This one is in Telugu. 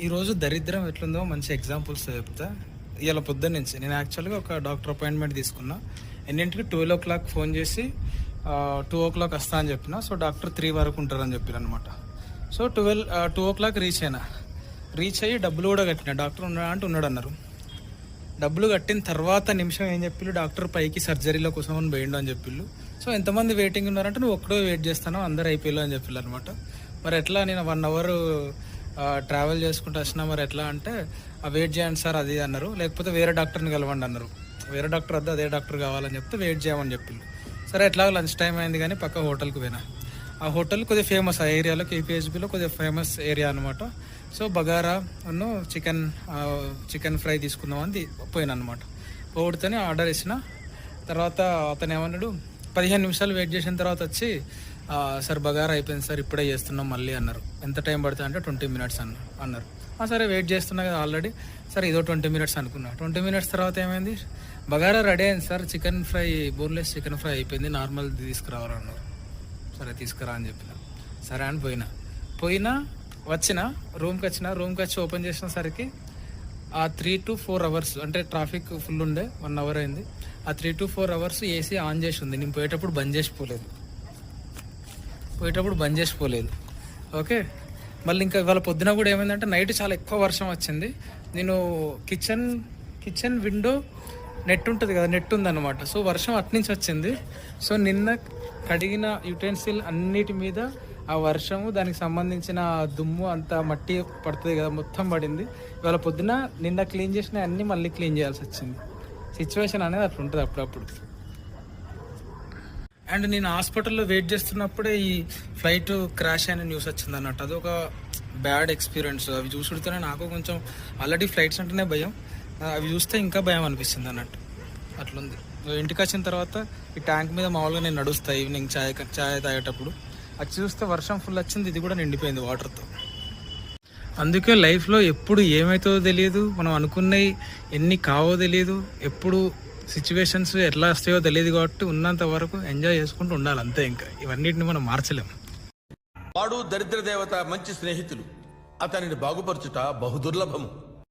ఈరోజు దరిద్రం ఎట్లుందో మంచి ఎగ్జాంపుల్స్ చెప్తా. ఇవాళ పొద్దున్న నుంచి నేను యాక్చువల్గా ఒక డాక్టర్ అపాయింట్మెంట్ తీసుకున్నా. ఎన్నింటికి 12 o'clock ఫోన్ చేసి 2 o'clock వస్తా అని చెప్పిన. సో డాక్టర్ 3 వరకు ఉంటారని చెప్పారు అనమాట. సో 2 o'clock రీచ్ అయ్యి డబ్బులు కూడా కట్టిన. డాక్టర్ ఉన్నాడా అంటే ఉన్నాడు అన్నారు. డబ్బులు కట్టిన తర్వాత నిమిషం ఏం చెప్పిళ్ళు, డాక్టర్ పైకి సర్జరీలో కోసం అని పోయిండు అని చెప్పిళ్ళు. సో ఎంతమంది వెయిటింగ్ ఉన్నారంటే నువ్వు ఒక్కడో వెయిట్ చేస్తాను, అందరు అయిపోయారు అని చెప్పిళ్ళు అనమాట. మరి ఎట్లా, నేను 1 hour ట్రావెల్ చేసుకుంటూ వచ్చినా, మరి ఎట్లా అంటే వెయిట్ చేయండి సార్ అది అన్నారు. లేకపోతే వేరే డాక్టర్ని కలవండి అన్నారు. వేరే డాక్టర్ వద్ద అదే డాక్టర్ కావాలని చెప్తే వెయిట్ చేయమని చెప్పిళ్ళు. సరే ఎట్లా లంచ్ టైం అయింది కానీ పక్క హోటల్కి పోయినా. ఆ హోటల్ కొద్దిగా ఫేమస్, ఆ ఏరియాలో కేపీహెచ్బీలో కొద్దిగా ఫేమస్ ఏరియా అనమాట. సో బగారా చికెన్ ఫ్రై తీసుకుందామని పోయినా అనమాట. పోడితేనే ఆర్డర్ ఇచ్చిన. తర్వాత అతను ఏమన్నాడు, 15 నిమిషాలు వెయిట్ చేసిన తర్వాత వచ్చి సార్ బగారా అయిపోయింది సార్, ఇప్పుడే చేస్తున్నాం మళ్ళీ అన్నారు. ఎంత టైం పడుతుంది అంటే 20 minutes అన్నారు. సరే వెయిట్ చేస్తున్నా కదా ఆల్రెడీ, సరే ఇదో 20 minutes అనుకున్నా. 20 minutes తర్వాత ఏమైంది, బగారా రెడీ అయింది sir, chicken fry, boneless chicken fry అయిపోయింది, నార్మల్ తీసుకురావాలన్నారు. సరే తీసుకురా అని చెప్పిన. సరే అని పోయినా రూమ్కి వచ్చి ఓపెన్ చేసిన సరికి ఆ 3 to 4 hours అంటే ట్రాఫిక్ ఫుల్ ఉండే, 1 hour అయింది. ఆ 3 to 4 hours ఏసీ ఆన్ చేసి ఉంది. నేను పోయేటప్పుడు బంద్ చేసిపోలేదు. ఓకే, మళ్ళీ ఇంకా ఇవాళ పొద్దున కూడా ఏమైందంటే నైట్ చాలా ఎక్కువ వర్షం వచ్చింది. నేను కిచెన్ విండో నెట్ ఉంటుంది కదా, నెట్ ఉందన్నమాట. సో వర్షం అట్నుంచి వచ్చింది. సో నిన్న కడిగిన యుటెన్సిల్ అన్నిటి మీద ఆ వర్షము, దానికి సంబంధించిన దుమ్ము అంతా మట్టి పడుతుంది కదా, మొత్తం పడింది. ఇవాళ పొద్దున నిన్న క్లీన్ చేసిన అన్నీ మళ్ళీ క్లీన్ చేయాల్సి వచ్చింది. సిచ్యువేషన్ అనేది అట్లా ఉంటుంది అప్పుడప్పుడు. అండ్ నేను హాస్పిటల్లో వెయిట్ చేస్తున్నప్పుడే ఈ ఫ్లైట్ క్రాష్ అయిన న్యూస్ వచ్చింది అన్నట్టు. అది ఒక బ్యాడ్ ఎక్స్పీరియన్స్. అవి చూసుడితేనే నాకు కొంచెం, ఆల్రెడీ ఫ్లైట్స్ అంటేనే భయం, అవి చూస్తే ఇంకా భయం అనిపిస్తుంది అన్నట్టు. అట్లుంది. ఇంటికి వచ్చిన తర్వాత ఈ ట్యాంక్ మీద మామూలుగా నేను నడుస్తా ఈవినింగ్ చాయ్ తాగేటప్పుడు. అది చూస్తే వర్షం ఫుల్ వచ్చింది, ఇది కూడా నిండిపోయింది వాటర్తో. అందుకే లైఫ్లో ఎప్పుడు ఏమవుతుందో తెలియదు, మనం అనుకున్నవి ఎన్ని కావో తెలియదు, ఎప్పుడు సిచ్యువేషన్స్ ఎట్లా వస్తాయో తెలియదు. కాబట్టి ఉన్నంత వరకు ఎంజాయ్ చేసుకుంటూ ఉండాలి అంతే. ఇంకా ఇవన్నిటిని మనం మార్చలేము. వాడు దరిద్ర దేవత మంచి స్నేహితులు, అతనిని బాగుపరచుట బహుదుర్లభము.